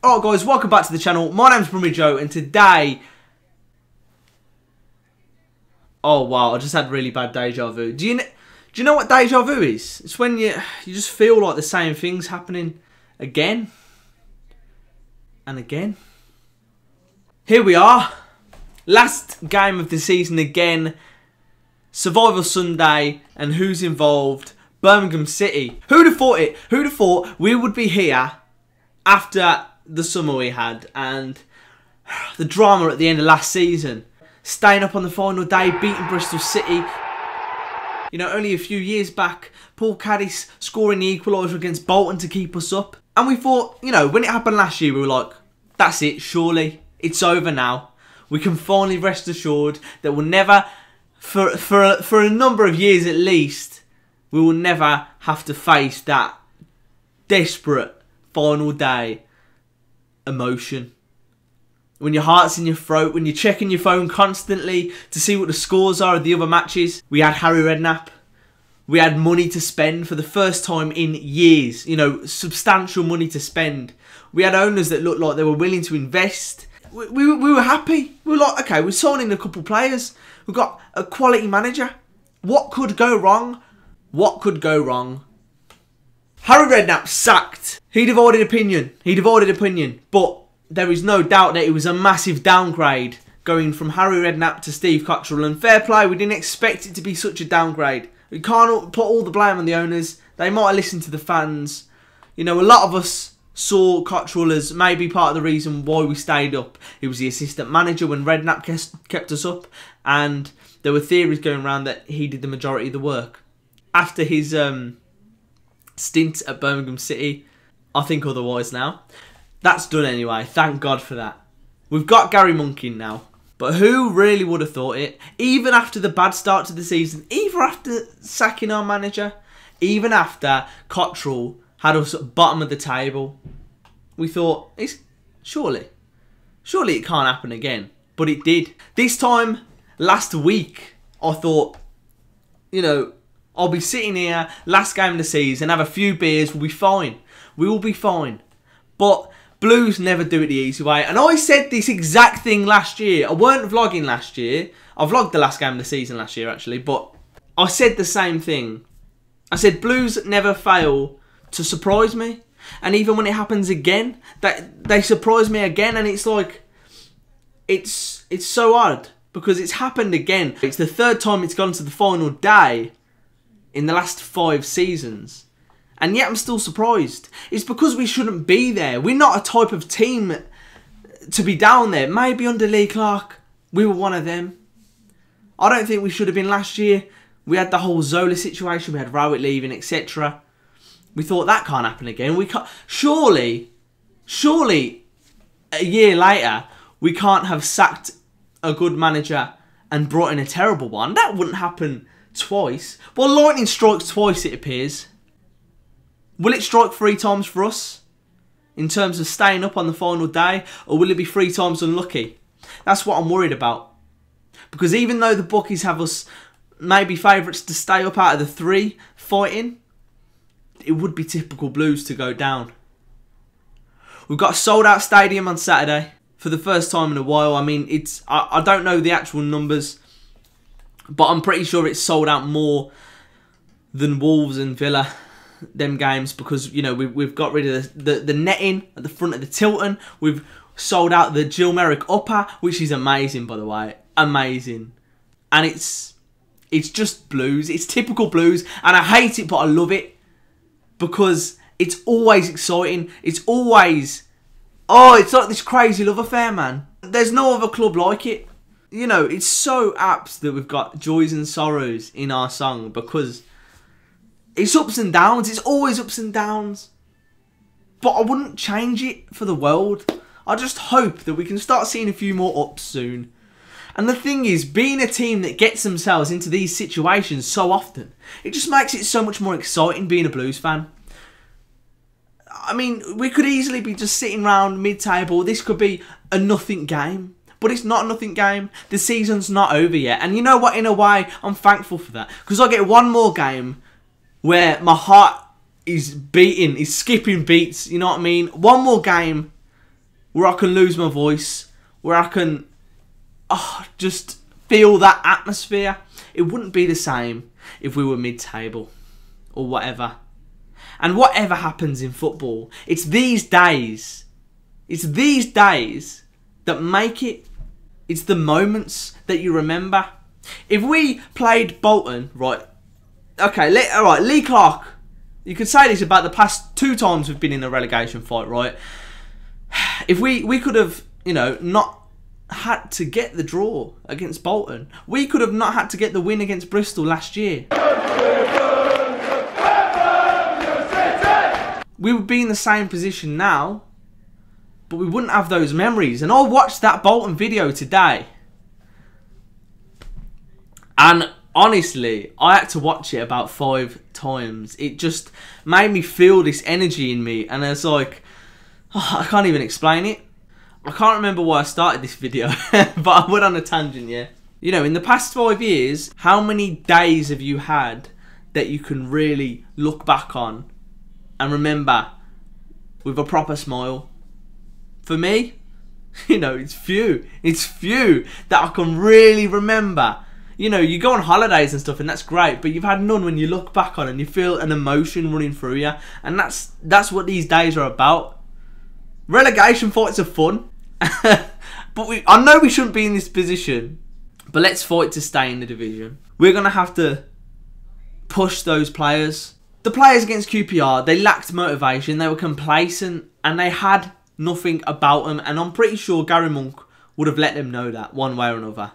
Alright guys, welcome back to the channel. My name's Brummie Joe and today... Oh wow, I just had really bad deja vu. Do you know what deja vu is? It's when you just feel like the same thing's happening again and again. Here we are. Last game of the season again. Survival Sunday, and who's involved? Birmingham City. Who'd have thought it? Who'd have thought we would be here after the summer we had and the drama at the end of last season? Staying up on the final day, beating Bristol City. You know, only a few years back, Paul Caddis scoring the equaliser against Bolton to keep us up. And we thought, you know, when it happened last year, we were like, that's it, surely. It's over now. We can finally rest assured that we'll never, for a number of years at least, we will never have to face that desperate final day emotion. When your heart's in your throat, when you're checking your phone constantly to see what the scores are of the other matches. We had Harry Redknapp. We had money to spend for the first time in years. You know, substantial money to spend. We had owners that looked like they were willing to invest. We were happy. We were like, okay, we're signing a couple players. We've got a quality manager. What could go wrong? What could go wrong? Harry Redknapp sacked. He divided opinion. But there is no doubt that it was a massive downgrade going from Harry Redknapp to Steve Cotterill. And fair play, we didn't expect it to be such a downgrade. We can't put all the blame on the owners. They might have listened to the fans. You know, a lot of us saw Cotterill as maybe part of the reason why we stayed up. He was the assistant manager when Redknapp kept us up. And there were theories going around that he did the majority of the work. After his stint at Birmingham City, I think otherwise now. That's done anyway, thank God for that. We've got Gary Monk in now. But who really would have thought it? Even after the bad start to the season, even after sacking our manager, even after Cotterill had us at the bottom of the table, we thought, surely it can't happen again. But it did. This time, last week, I thought, you know, I'll be sitting here, last game of the season, have a few beers, we'll be fine. We will be fine. But Blues never do it the easy way. And I said this exact thing last year. I weren't vlogging last year. I vlogged the last game of the season last year, actually. But I said the same thing. I said Blues never fail to surprise me. And even when it happens again, they surprise me again. And it's like, it's so odd. Because it's happened again. It's the third time it's gone to the final day in the last 5 seasons. And yet I'm still surprised. It's because we shouldn't be there. We're not a type of team to be down there. Maybe under Lee Clark, we were one of them. I don't think we should have been last year. We had the whole Zola situation. We had Rowett leaving, etc. We thought that can't happen again. We can't. Surely, a year later, we can't have sacked a good manager and brought in a terrible one. That wouldn't happen twice. Well, lightning strikes twice, it appears. Will it strike 3 times for us in terms of staying up on the final day, or will it be 3 times unlucky? That's what I'm worried about. Because even though the bookies have us maybe favourites to stay up out of the 3 fighting, it would be typical Blues to go down. We've got a sold out stadium on Saturday for the first time in a while. I mean, I don't know the actual numbers, but I'm pretty sure it's sold out more than Wolves and Villa. Them games, because you know we've got rid of the netting at the front of the Tilton. We've sold out the Jill Merrick upper, which is amazing, by the way, amazing. And it's just Blues. It's typical Blues, and I hate it, but I love it because it's always exciting. It's always, oh, it's like this crazy love affair, man. There's no other club like it. You know, it's so apt that we've got joys and sorrows in our song because it's ups and downs. It's always ups and downs. But I wouldn't change it for the world. I just hope that we can start seeing a few more ups soon. And the thing is, being a team that gets themselves into these situations so often, it just makes it so much more exciting being a Blues fan. I mean, we could easily be just sitting around mid-table. This could be a nothing game. But it's not a nothing game. The season's not over yet. And you know what? In a way, I'm thankful for that. Because I get one more game where my heart is beating, is skipping beats, you know what I mean? One more game where I can lose my voice, where I can just feel that atmosphere. It wouldn't be the same if we were mid-table or whatever. And whatever happens in football, it's these days that make it. It's the moments that you remember. If we played Bolton, right, okay, alright, Lee Clark, you could say this about the past 2 times we've been in a relegation fight, right? If we could have, you know, not had to get the draw against Bolton, we could have not had to get the win against Bristol last year. We would be in the same position now, but we wouldn't have those memories. And I watched that Bolton video today, and honestly, I had to watch it about 5 times. It just made me feel this energy in me, and it's like, I can't even explain it. I can't remember why I started this video, but I went on a tangent, yeah. You know, in the past 5 years, how many days have you had that you can really look back on and remember with a proper smile? For me, you know, it's few. It's few that I can really remember. You know, you go on holidays and stuff, and that's great, but you've had none when you look back on and you feel an emotion running through you. And that's what these days are about. Relegation fights are fun. But I know we shouldn't be in this position, but let's fight to stay in the division. We're going to have to push those players. The players against QPR, they lacked motivation, they were complacent, and they had nothing about them. And I'm pretty sure Gary Monk would have let them know that one way or another.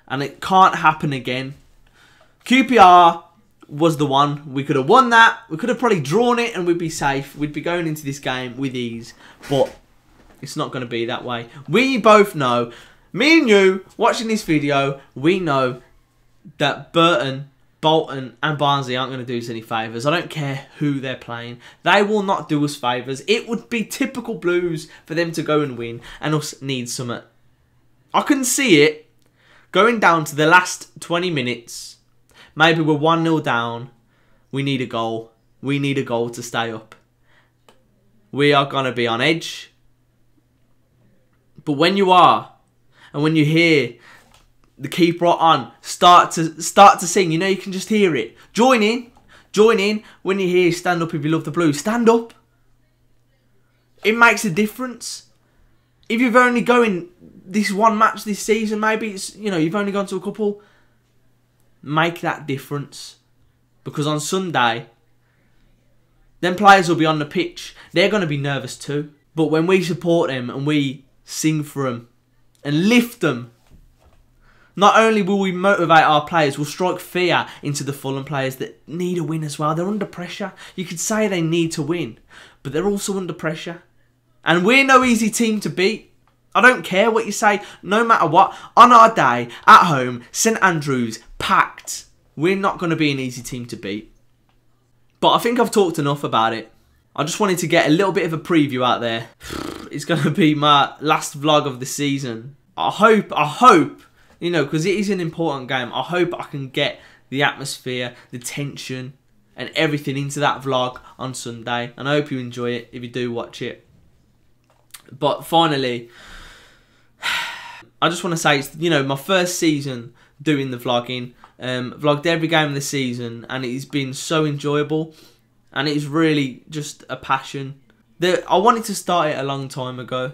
And it can't happen again. QPR was the one. We could have won that. We could have probably drawn it and we'd be safe. We'd be going into this game with ease. But it's not going to be that way. We both know, me and you, watching this video, we know that Burton, Bolton and Barnsley aren't going to do us any favours. I don't care who they're playing. They will not do us favours. It would be typical Blues for them to go and win and us need something. I can see it going down to the last 20 minutes. Maybe we're 1-0 down. We need a goal. We need a goal to stay up. We are going to be on edge. But when you are, and when you hear the keeper on start to sing, you know, you can just hear it. Join in when you hear stand up if you love the Blues. Stand up. It makes a difference. If you've only going this one match this season, maybe it's, you know, you've only gone to a couple, make that difference. Because on Sunday, them players will be on the pitch. They're going to be nervous too. But when we support them and we sing for them and lift them, not only will we motivate our players, we'll strike fear into the Fulham players that need a win as well. They're under pressure. You could say they need to win, but they're also under pressure. And we're no easy team to beat. I don't care what you say, no matter what. On our day, at home, St Andrews, packed. We're not going to be an easy team to beat. But I think I've talked enough about it. I just wanted to get a little bit of a preview out there. It's going to be my last vlog of the season. I hope, you know, because it is an important game, I hope I can get the atmosphere, the tension and everything into that vlog on Sunday. And I hope you enjoy it if you do watch it. But finally, I just want to say, it's, you know, my first season doing the vlogging. Vlogged every game of the season and it's been so enjoyable. And it's really just a passion. I wanted to start it a long time ago,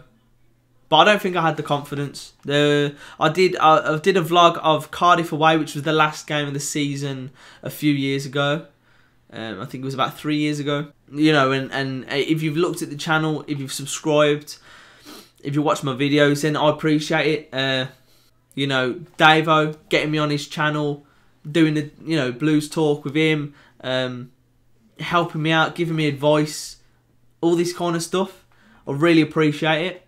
but I don't think I had the confidence. I did a vlog of Cardiff away, which was the last game of the season a few years ago. I think it was about 3 years ago. You know, and if you've looked at the channel, if you've subscribed, if you watch my videos, then I appreciate it. You know, Davo getting me on his channel, doing the, you know, Blues talk with him, helping me out, giving me advice, all this kind of stuff. I really appreciate it.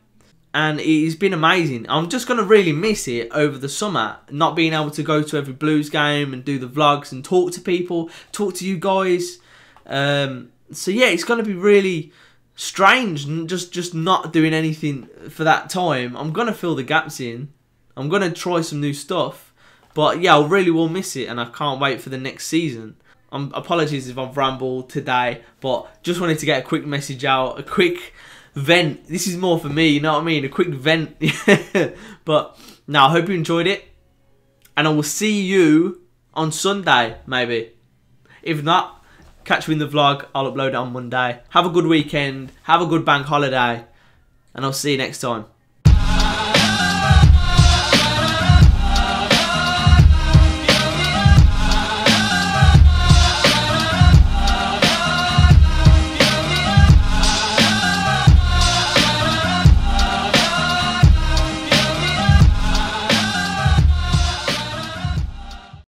And it's been amazing. I'm just going to really miss it over the summer, not being able to go to every Blues game and do the vlogs and talk to people, talk to you guys. So yeah, it's going to be really strange and just not doing anything for that time. I'm going to fill the gaps in. I'm going to try some new stuff. But yeah, I really will miss it and I can't wait for the next season. Apologies if I've rambled today, but just wanted to get a quick message out, a quick vent. This is more for me, you know what I mean? A quick vent. But now, I hope you enjoyed it. And I will see you on Sunday, maybe. If not, catch me in the vlog. I'll upload it on Monday. Have a good weekend. Have a good bank holiday. And I'll see you next time.